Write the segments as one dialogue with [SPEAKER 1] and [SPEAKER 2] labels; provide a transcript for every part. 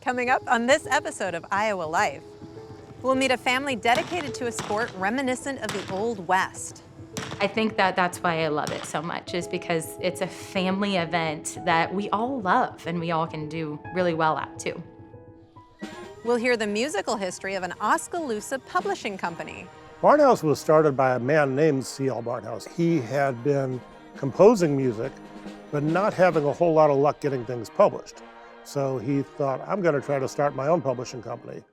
[SPEAKER 1] Coming up on this episode of Iowa Life, we'll meet a family dedicated to a sport reminiscent of the Old West.
[SPEAKER 2] I think that that's why I love it so much, is because it's a family event that we all love and we all can do really well at too.
[SPEAKER 1] We'll hear the musical history of an Oskaloosa publishing company.
[SPEAKER 3] Barnhouse was started by a man named C.L. Barnhouse. He had been composing music, but not having a whole lot of luck getting things published. So he thought, I'm going to try to start my own publishing company.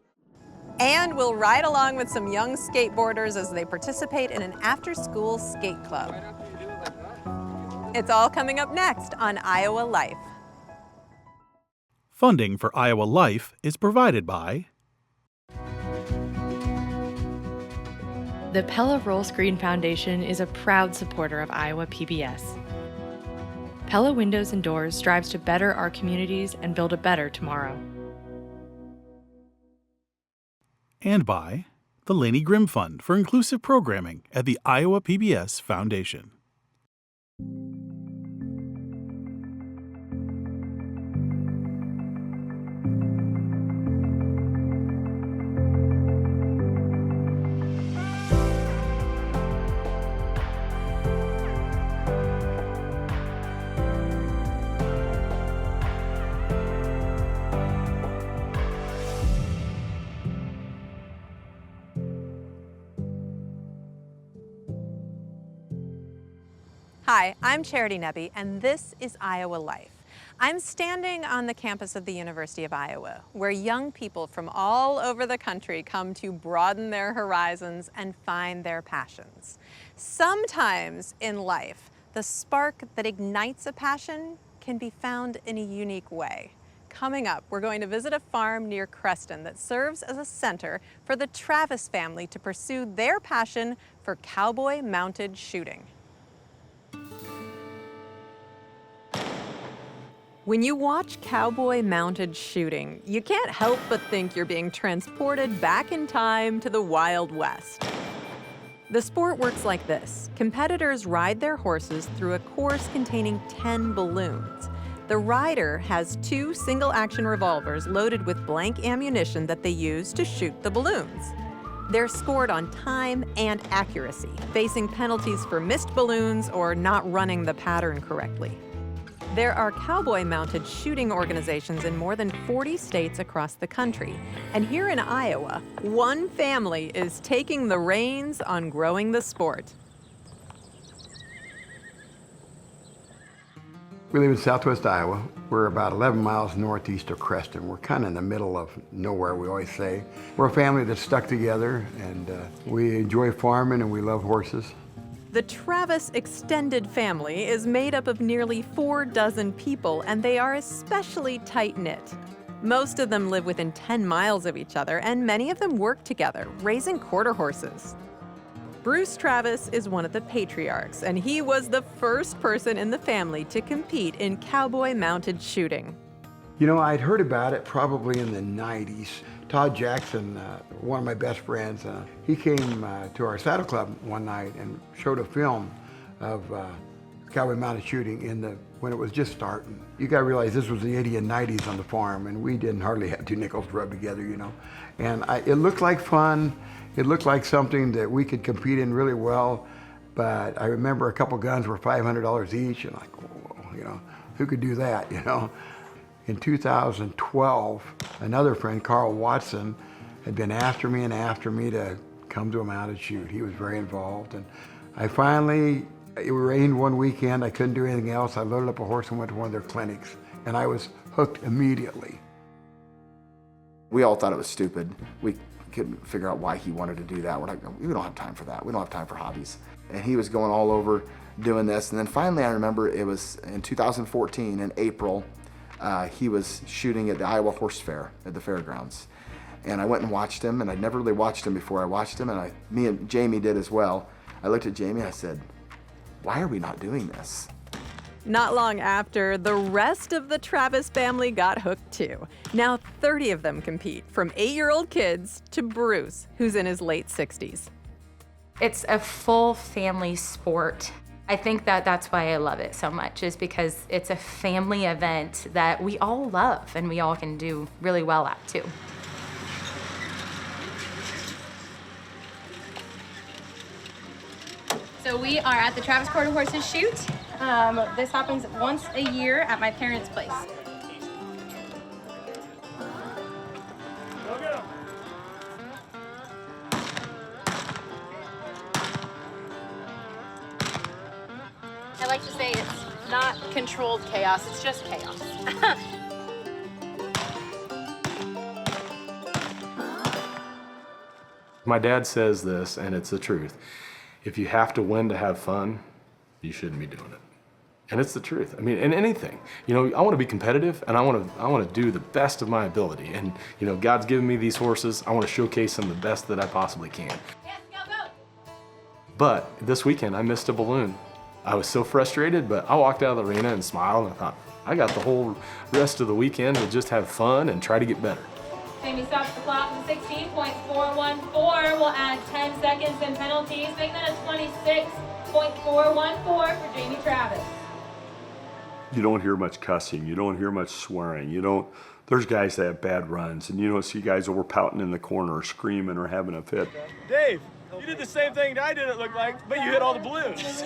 [SPEAKER 1] And we'll ride along with some young skateboarders as they participate in an after-school skate club. It's all coming up next on Iowa Life.
[SPEAKER 4] Funding for Iowa Life is provided by
[SPEAKER 5] The Pella Roll Screen Foundation is a proud supporter of Iowa PBS. Pella Windows and Doors strives to better our communities and build a better tomorrow.
[SPEAKER 4] and by the Laney Grimm Fund for Inclusive Programming at the Iowa PBS Foundation.
[SPEAKER 1] Hi, I'm Charity Nebbe, and this is Iowa Life. I'm standing on the campus of the University of Iowa, where young people from all over the country come to broaden their horizons and find their passions. Sometimes in life, the spark that ignites a passion can be found in a unique way. Coming up, we're going to visit a farm near Creston that serves as a center for the Travis family to pursue their passion for cowboy mounted shooting. When you watch cowboy mounted shooting, you can't help but think you're being transported back in time to the Wild West. The sport works like this. Competitors ride their horses through a course containing 10 balloons. The rider has 2 single-action revolvers loaded with blank ammunition that they use to shoot the balloons. They're scored on time and accuracy, facing penalties for missed balloons or not running the pattern correctly. There are cowboy-mounted shooting organizations in more than 40 states across the country. And here in Iowa, one family is taking the reins on growing the sport.
[SPEAKER 6] We live in southwest Iowa. We're about 11 miles northeast of Creston. We're kind of in the middle of nowhere, we always say. We're a family that's stuck together, and we enjoy farming and we love horses.
[SPEAKER 1] The Travis extended family is made up of nearly 4 dozen people, and they are especially tight-knit. Most of them live within 10 miles of each other, and many of them work together, raising quarter horses. Bruce Travis is one of the patriarchs, and he was the first person in the family to compete in cowboy-mounted shooting.
[SPEAKER 6] You know, I'd heard about it probably in the 90s. Todd Jackson, one of my best friends, he came to our saddle club one night and showed a film of cowboy mounted shooting when it was just starting. You gotta realize this was the 80s and 90s on the farm, and we didn't hardly have 2 nickels to rub together, you know. And it looked like fun. It looked like something that we could compete in really well, but I remember a couple guns were $500 each, and like, whoa, you know, who could do that, you know? In 2012, another friend, Carl Watson, had been after me to come to a mounted shoot. He was very involved, and it rained one weekend, I couldn't do anything else. I loaded up a horse and went to one of their clinics, and I was hooked immediately.
[SPEAKER 7] We all thought it was stupid. We couldn't figure out why he wanted to do that. We're like, we don't have time for that. We don't have time for hobbies. And he was going all over doing this, and then finally I remember it was in 2014, in April, he was shooting at the Iowa Horse Fair at the fairgrounds. And I went and watched him, and I'd never really watched him before. I watched him, and me and Jamie did as well. I looked at Jamie and I said, why are we not doing this?
[SPEAKER 1] Not long after, the rest of the Travis family got hooked too. Now 30 of them compete, from 8-year-old kids to Bruce, who's in his late 60s.
[SPEAKER 2] It's a full family sport. I think that that's why I love it so much, is because it's a family event that we all love and we all can do really well at too.
[SPEAKER 8] So we are at the Travis Quarter Horses Shoot. This happens once a year at my parents' place. I like to say it's not controlled chaos, it's just chaos.
[SPEAKER 9] My dad says this, and it's the truth. If you have to win to have fun, you shouldn't be doing it. And it's the truth. I mean, in anything, I want to be competitive, and I want to do the best of my ability. And God's given me these horses. I want to showcase them the best that I possibly can.
[SPEAKER 8] Yes, go!
[SPEAKER 9] But this weekend, I missed a balloon. I was so frustrated, but I walked out of the arena and smiled, and I thought, I got the whole rest of the weekend to just have fun and try to get better.
[SPEAKER 8] Jamie stops the clock at 16.414. We'll add 10 seconds and penalties, making that a 26.414 for Jamie Travis.
[SPEAKER 10] You don't hear much cussing. You don't hear much swearing. There's guys that have bad runs, and you don't see guys over pouting in the corner or screaming or having a fit.
[SPEAKER 11] Dave, you did the same thing I did, it looked like, but you hit all the balloons.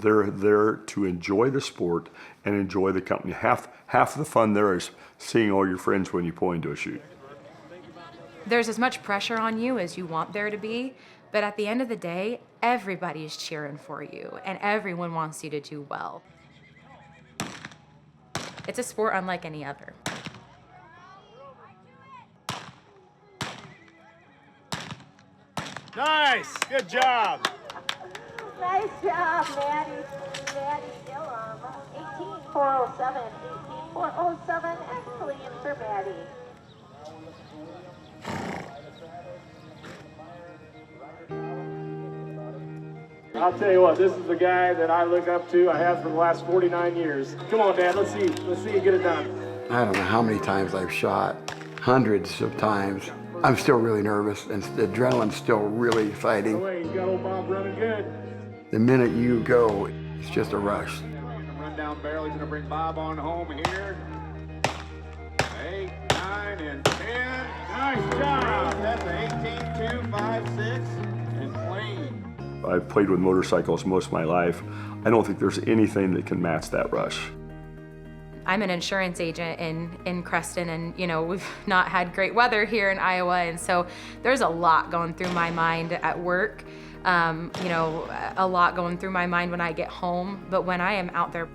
[SPEAKER 10] They're there to enjoy the sport and enjoy the company. Half the fun there is seeing all your friends when you pull into a chute.
[SPEAKER 2] There's as much pressure on you as you want there to be, but at the end of the day, everybody's cheering for you and everyone wants you to do well. It's a sport unlike any other.
[SPEAKER 11] Nice, good job.
[SPEAKER 12] Nice job, Maddie Gillum. 18.407, 18.407, and clean for Maddie.
[SPEAKER 11] I'll tell you what, this is the guy that I look up to. I have for the last 49 years. Come on, Dad, let's see you get it done.
[SPEAKER 6] I don't know how many times I've shot, hundreds of times. I'm still really nervous, and the adrenaline's still really exciting.
[SPEAKER 11] Oh, wait, he's got old Bob running good.
[SPEAKER 6] The minute you go, it's just a rush.
[SPEAKER 11] Run down barrel, he's gonna bring Bob on home here. 8, 9, and 10. Nice job. That's an 18.256 and clean.
[SPEAKER 10] I've played with motorcycles most of my life. I don't think there's anything that can match that rush.
[SPEAKER 2] I'm an insurance agent in Creston, and we've not had great weather here in Iowa, and so there's a lot going through my mind at work. A lot going through my mind when I get home, but when I am out there,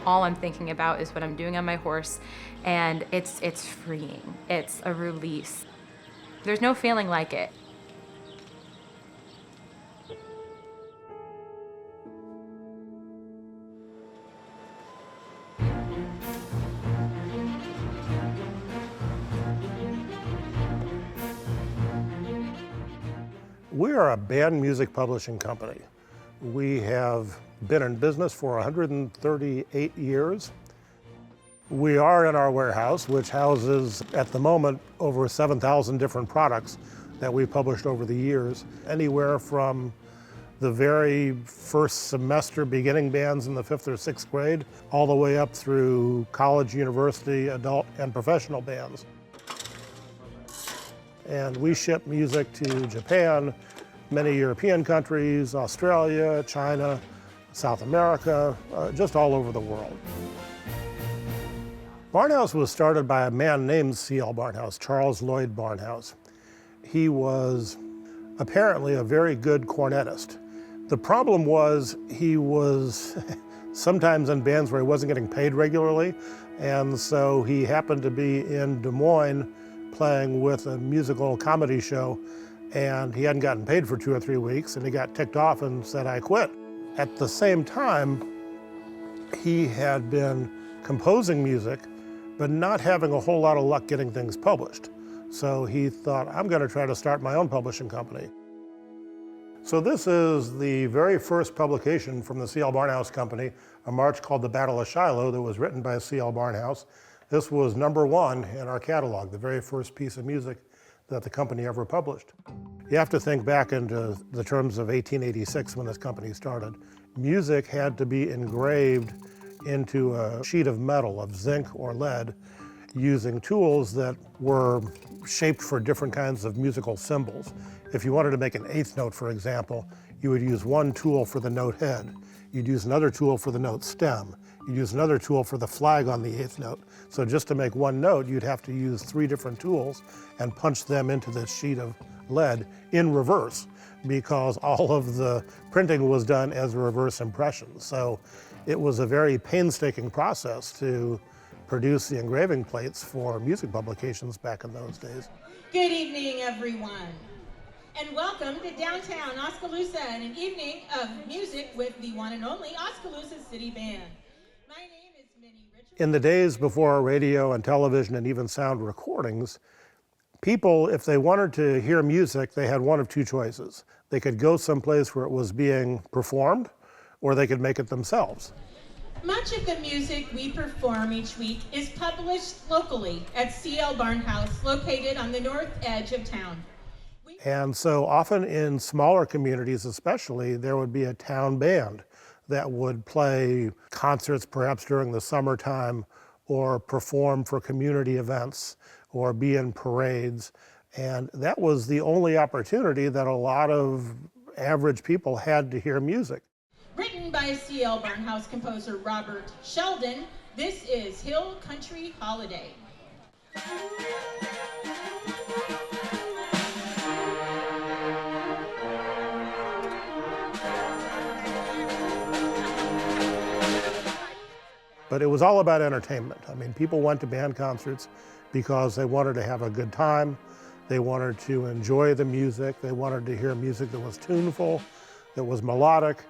[SPEAKER 2] all I'm thinking about is what I'm doing on my horse, and it's freeing. It's a release. There's no feeling like it.
[SPEAKER 3] We are a band music publishing company. We have been in business for 138 years. We are in our warehouse, which houses, at the moment, over 7,000 different products that we've published over the years, anywhere from the very first semester beginning bands in the 5th or 6th grade, all the way up through college, university, adult, and professional bands. And we ship music to Japan, many European countries, Australia, China, South America, just all over the world. Barnhouse was started by a man named C.L. Barnhouse, Charles Lloyd Barnhouse. He was apparently a very good cornetist. The problem was he was sometimes in bands where he wasn't getting paid regularly, and so he happened to be in Des Moines playing with a musical comedy show, and he hadn't gotten paid for 2 or 3 weeks, and he got ticked off and said, "I quit." At the same time, he had been composing music, but not having a whole lot of luck getting things published. So he thought, I'm going to try to start my own publishing company. So this is the very first publication from the C.L. Barnhouse Company, a march called The Battle of Shiloh that was written by C.L. Barnhouse. This was #1 in our catalog, the very first piece of music that the company ever published. You have to think back into the terms of 1886 when this company started. music had to be engraved into a sheet of metal, of zinc or lead, using tools that were shaped for different kinds of musical symbols. If you wanted to make an eighth note, for example, you would use one tool for the note head. You'd use another tool for the note stem. You'd use another tool for the flag on the eighth note. So just to make one note, you'd have to use 3 different tools and punch them into this sheet of lead in reverse, because all of the printing was done as a reverse impression. So it was a very painstaking process to produce the engraving plates for music publications back in those days.
[SPEAKER 8] Good evening, everyone, and welcome to downtown Oskaloosa and an evening of music with the one and only Oskaloosa City Band. My name is Minnie Richards.
[SPEAKER 3] In the days before radio and television and even sound recordings, people, if they wanted to hear music, they had one of 2 choices. They could go someplace where it was being performed, or they could make it themselves.
[SPEAKER 8] Much of the music we perform each week is published locally at CL Barnhouse, located on the north edge of town.
[SPEAKER 3] And so often in smaller communities especially, there would be a town band that would play concerts perhaps during the summertime, or perform for community events, or be in parades. And that was the only opportunity that a lot of average people had to hear music.
[SPEAKER 8] Written by CL Barnhouse composer Robert Sheldon, this is Hill Country Holiday.
[SPEAKER 3] But it was all about entertainment. I mean, people went to band concerts because they wanted to have a good time. They wanted to enjoy the music. They wanted to hear music that was tuneful, that was melodic,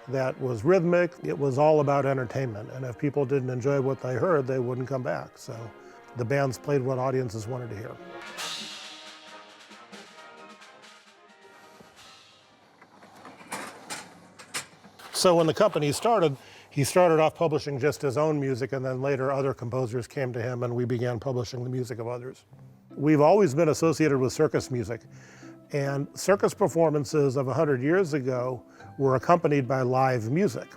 [SPEAKER 3] that was rhythmic. It was all about entertainment. And if people didn't enjoy what they heard, they wouldn't come back. So the bands played what audiences wanted to hear. So when the company started, he started off publishing just his own music, and then later other composers came to him and we began publishing the music of others. We've always been associated with circus music, and circus performances of 100 years ago were accompanied by live music.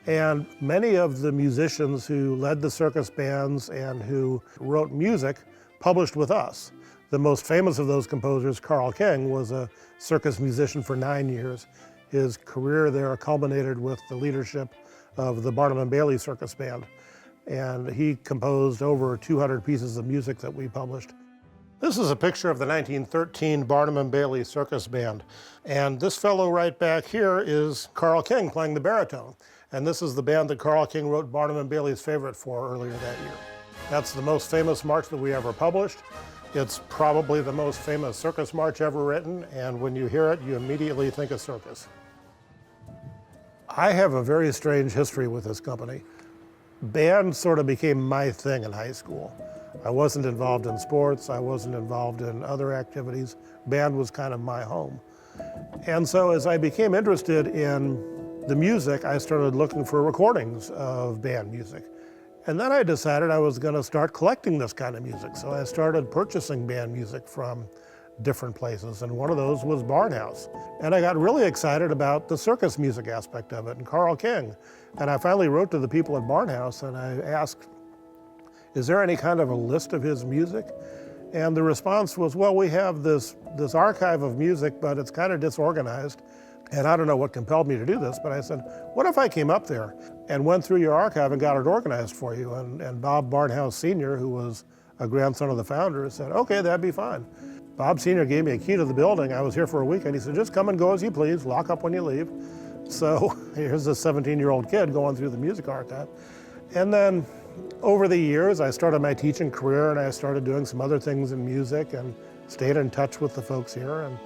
[SPEAKER 3] And many of the musicians who led the circus bands and who wrote music published with us. The most famous of those composers, Carl King, was a circus musician for 9 years. His career there culminated with the leadership of the Barnum and Bailey Circus Band. And he composed over 200 pieces of music that we published. This is a picture of the 1913 Barnum and Bailey Circus Band. And this fellow right back here is Carl King playing the baritone. And this is the band that Carl King wrote Barnum and Bailey's Favorite for earlier that year. That's the most famous march that we ever published. It's probably the most famous circus march ever written, and when you hear it, you immediately think of circus. I have a very strange history with this company. Band sort of became my thing in high school. I wasn't involved in sports, I wasn't involved in other activities. Band was kind of my home. And so as I became interested in the music, I started looking for recordings of band music. And then I decided I was going to start collecting this kind of music. So I started purchasing band music from different places, and one of those was Barnhouse. And I got really excited about the circus music aspect of it and Carl King. And I finally wrote to the people at Barnhouse and I asked, is there any kind of a list of his music? And the response was, well, we have this archive of music, but it's kind of disorganized. And I don't know what compelled me to do this, but I said, what if I came up there and went through your archive and got it organized for you? And Bob Barnhouse Sr., who was a grandson of the founder, said, okay, that'd be fine. Bob Sr. gave me a key to the building. I was here for a week, and he said, just come and go as you please, lock up when you leave. So here's a 17-year-old kid going through the music archive. And then over the years, I started my teaching career, and I started doing some other things in music and stayed in touch with the folks here. And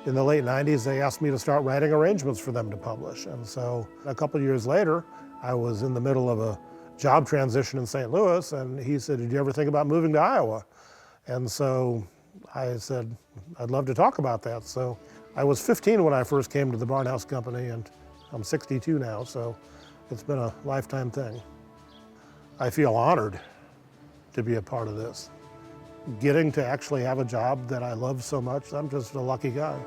[SPEAKER 3] in the late 90s, they asked me to start writing arrangements for them to publish. And so a couple of years later, I was in the middle of a job transition in St. Louis, and he said, did you ever think about moving to Iowa? And so I said, I'd love to talk about that. So I was 15 when I first came to the Barnhouse Company, and I'm 62 now, so it's been a lifetime thing. I feel honored to be a part of this. Getting to actually have a job that I love so much, I'm just a lucky guy.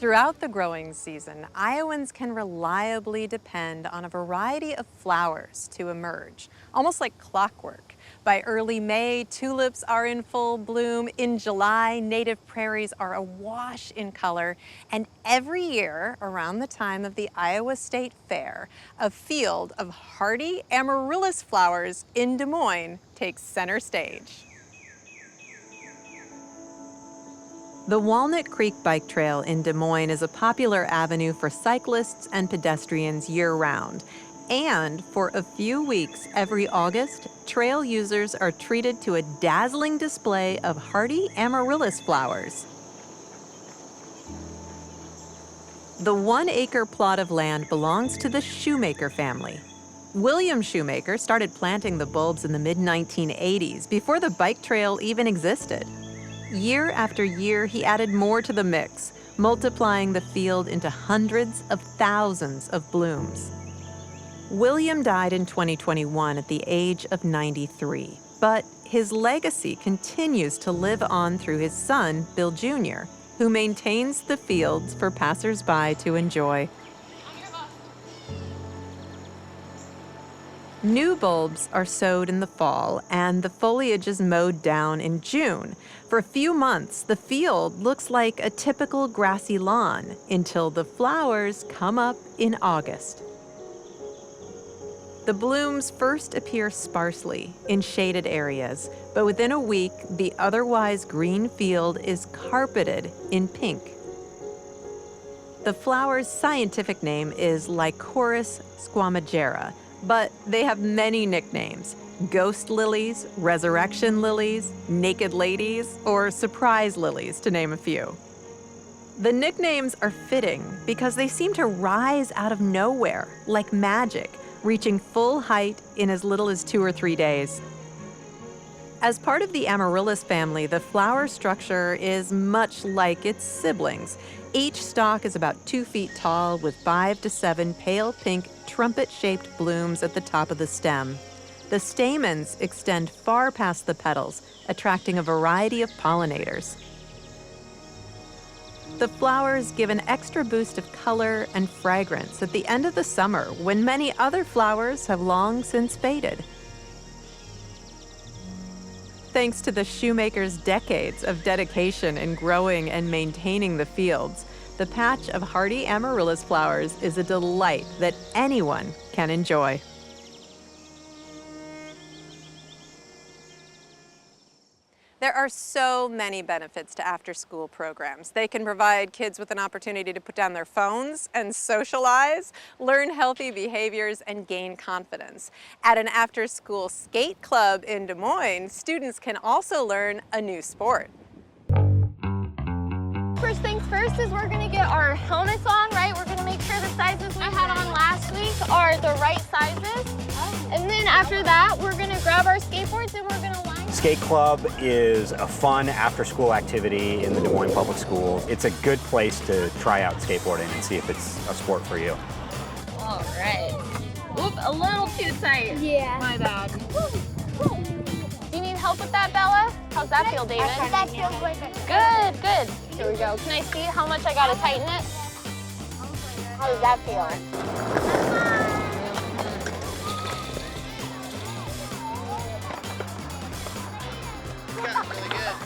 [SPEAKER 1] Throughout the growing season, Iowans can reliably depend on a variety of flowers to emerge, almost like clockwork. By early May, tulips are in full bloom. In July, native prairies are awash in color. And every year, around the time of the Iowa State Fair, a field of hardy amaryllis flowers in Des Moines takes center stage. The Walnut Creek Bike Trail in Des Moines is a popular avenue for cyclists and pedestrians year-round. And for a few weeks every August, trail users are treated to a dazzling display of hardy amaryllis flowers. The 1-acre plot of land belongs to the Shoemaker family. William Shoemaker started planting the bulbs in the mid-1980s, before the bike trail even existed. Year after year, he added more to the mix, multiplying the field into hundreds of thousands of blooms. William died in 2021 at the age of 93, but his legacy continues to live on through his son, Bill Jr., who maintains the fields for passersby to enjoy. New bulbs are sowed in the fall, and the foliage is mowed down in June. For a few months, the field looks like a typical grassy lawn until the flowers come up in August. The blooms first appear sparsely in shaded areas, but within a week, the otherwise green field is carpeted in pink. The flower's scientific name is Lycoris squamigera, but they have many nicknames: ghost lilies, resurrection lilies, naked ladies, or surprise lilies, to name a few. The nicknames are fitting because they seem to rise out of nowhere, like magic, reaching full height in as little as 2 or 3 days. As part of the amaryllis family, the flower structure is much like its siblings. Each stalk is about 2 feet tall with 5 to 7 pale pink trumpet-shaped blooms at the top of the stem. The stamens extend far past the petals, attracting a variety of pollinators. The flowers give an extra boost of color and fragrance at the end of the summer, when many other flowers have long since faded. Thanks to the Shoemaker's decades of dedication in growing and maintaining the fields, the patch of hardy amaryllis flowers is a delight that anyone can enjoy. There are so many benefits to after-school programs. They can provide kids with an opportunity to put down their phones and socialize, learn healthy behaviors, and gain confidence. At an after-school skate club in Des Moines, students can also learn a new sport.
[SPEAKER 13] First things first is we're gonna get our helmets on, right? We're gonna make sure the sizes we had on last week are the right sizes. And then after that, we're gonna grab our skateboards and we're gonna line.
[SPEAKER 14] Skate Club is a fun after-school activity in the Des Moines Public Schools. It's a good place to try out skateboarding and see if it's a sport for you.
[SPEAKER 13] All right. Oop, a little too tight. Yeah. My bad. Do you need help with that, Bella? How's that feel, David?
[SPEAKER 12] That feels like a
[SPEAKER 13] Good, good. Here we go. Can I see how much I gotta tighten it? How does that feel?
[SPEAKER 15] Really good.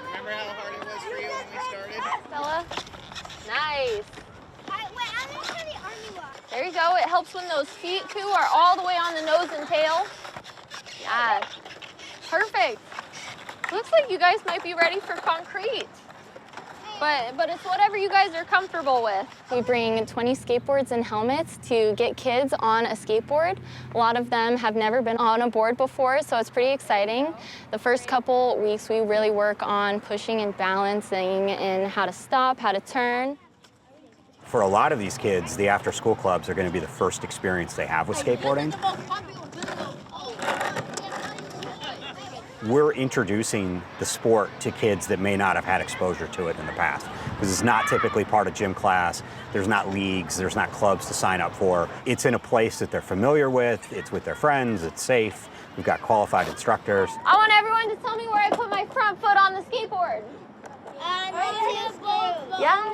[SPEAKER 15] Remember how hard it was for you when we started?
[SPEAKER 13] Bella? Nice.
[SPEAKER 12] Wait, I'm gonna try the army walk.
[SPEAKER 13] There you go. It helps when those feet, too, are all the way on the nose and tail. Yeah. Perfect. Looks like you guys might be ready for concrete. But it's whatever you guys are comfortable with. We bring 20 skateboards and helmets to get kids on a skateboard. A lot of them have never been on a board before, so it's pretty exciting. The first couple weeks, we really work on pushing and balancing and how to stop, how to turn.
[SPEAKER 14] For a lot of these kids, the after-school clubs are going to be the first experience they have with skateboarding. We're introducing the sport to kids that may not have had exposure to it in the past, because it's not typically part of gym class. There's not leagues, there's not clubs to sign up for. It's in a place that they're familiar with, it's with their friends, it's safe. We've got qualified instructors.
[SPEAKER 13] I want everyone to tell me where I put my front foot on the skateboard. Yeah.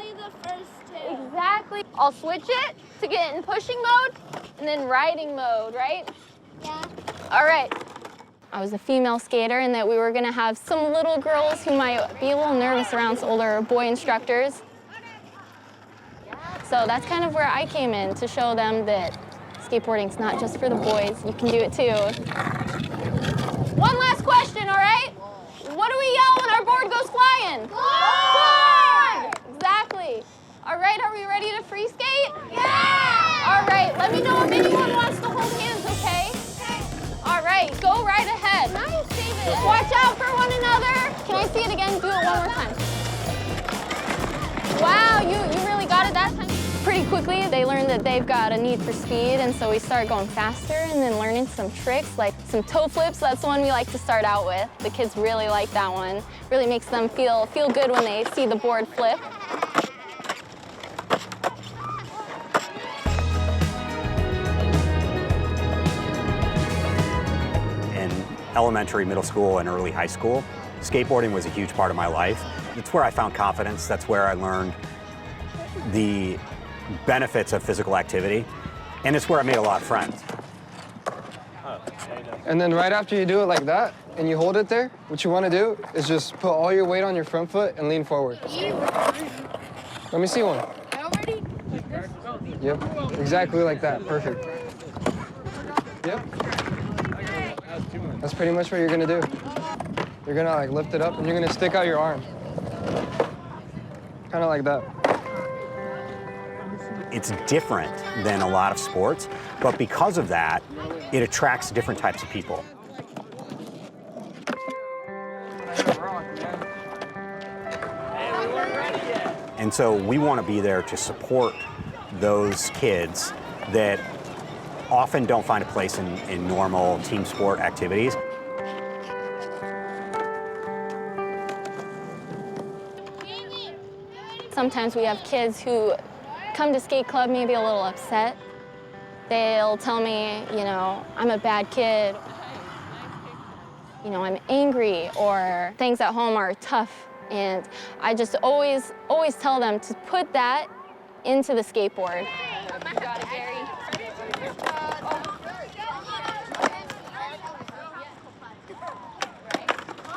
[SPEAKER 13] Exactly. I'll switch it to get in pushing mode and then riding mode, right? Yeah. All right. I was a female skater and that we were gonna have some little girls who might be a little nervous around older boy instructors. So that's kind of where I came in, to show them that skateboarding's not just for the boys, you can do it too. One last question, all right? What do we yell when our board goes flying? Board! Exactly. All right, are we ready to free skate? Yeah! All right, let me know if anyone wants to hold hands, okay? All right, go right ahead. Nice, David. Watch out for one another. Can I see it again? Do it one more time. Wow, you really got it that time. Pretty quickly, they learned that they've got a need for speed, and so we start going faster and then learning some tricks, like some toe flips. That's the one we like to start out with. The kids really like that one. Really makes them feel good when they see the board flip.
[SPEAKER 14] In elementary, middle school, and early high school, skateboarding was a huge part of my life. It's where I found confidence. That's where I learned the benefits of physical activity, and it's where I made a lot of friends.
[SPEAKER 16] And then right after you do it like that, and you hold it there, what you want to do is just put all your weight on your front foot and lean forward. Let me see one. Yep, exactly like that, perfect. Yep. That's pretty much what you're gonna do. You're gonna like lift it up and you're gonna stick out your arm. Kind of like that.
[SPEAKER 14] It's different than a lot of sports, but because of that, it attracts different types of people. And so we want to be there to support those kids that often don't find a place in normal team sport activities.
[SPEAKER 13] Sometimes we have kids who come to skate club maybe a little upset. They'll tell me, I'm a bad kid. I'm angry, or things at home are tough. And I just always tell them to put that into the skateboard. You got it, Gary.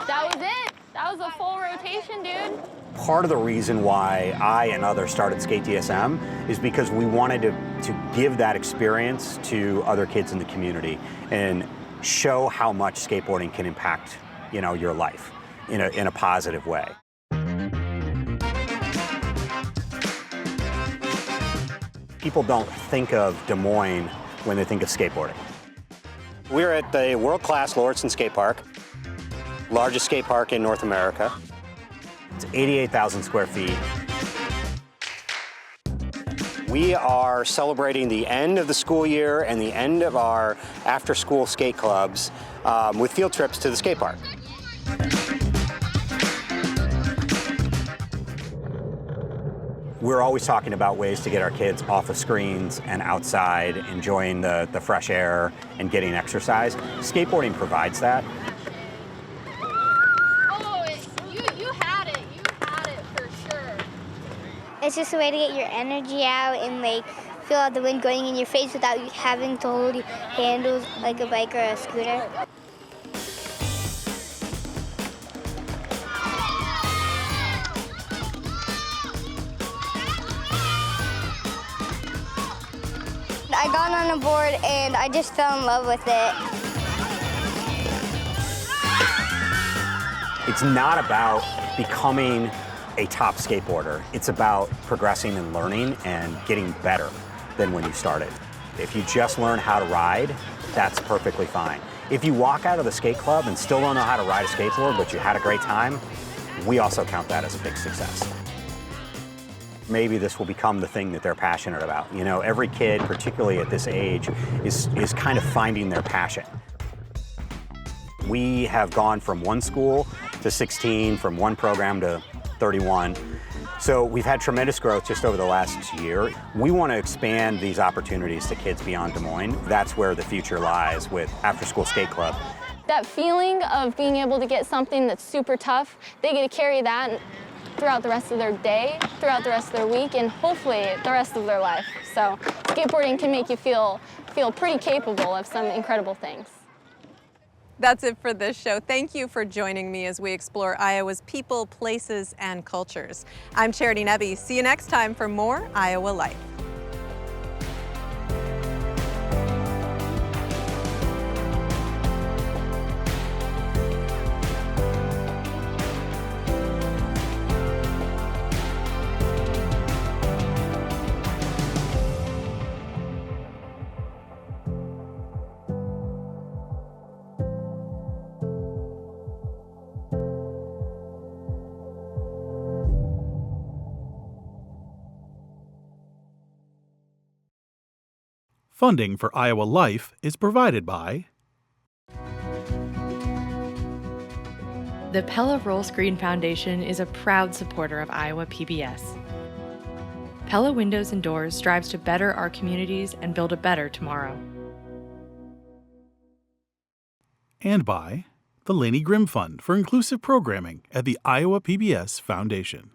[SPEAKER 13] That was it. That was a full rotation, dude.
[SPEAKER 14] Part of the reason why I and others started Skate DSM is because we wanted to give that experience to other kids in the community and show how much skateboarding can impact, your life in a positive way. People don't think of Des Moines when they think of skateboarding. We're at the world-class Lauritsen Skate Park, largest skate park in North America. It's 88,000 square feet. We are celebrating the end of the school year and the end of our after-school skate clubs with field trips to the skate park. We're always talking about ways to get our kids off of screens and outside, enjoying the fresh air and getting exercise. Skateboarding provides that.
[SPEAKER 12] It's just a way to get your energy out and feel out the wind going in your face without you having to hold your handles like a bike or a scooter. I got on a board and I just fell in love with it.
[SPEAKER 14] It's not about becoming a top skateboarder. It's about progressing and learning and getting better than when you started. If you just learn how to ride, that's perfectly fine. If you walk out of the skate club and still don't know how to ride a skateboard, but you had a great time, we also count that as a big success. Maybe this will become the thing that they're passionate about. Every kid, particularly at this age, is kind of finding their passion. We have gone from one school to 16, from one program to 31. So we've had tremendous growth just over the last year. We want to expand these opportunities to kids beyond Des Moines. That's where the future lies with After School Skate Club.
[SPEAKER 13] That feeling of being able to get something that's super tough, they get to carry that throughout the rest of their day, throughout the rest of their week, and hopefully the rest of their life. So skateboarding can make you feel pretty capable of some incredible things.
[SPEAKER 1] That's it for this show. Thank you for joining me as we explore Iowa's people, places, and cultures. I'm Charity Nebbe. See you next time for more Iowa Life.
[SPEAKER 4] Funding for Iowa Life is provided by
[SPEAKER 5] The Pella Roll Screen Foundation is a proud supporter of Iowa PBS. Pella Windows and Doors strives to better our communities and build a better tomorrow.
[SPEAKER 4] and by the Laney Grimm Fund for Inclusive Programming at the Iowa PBS Foundation.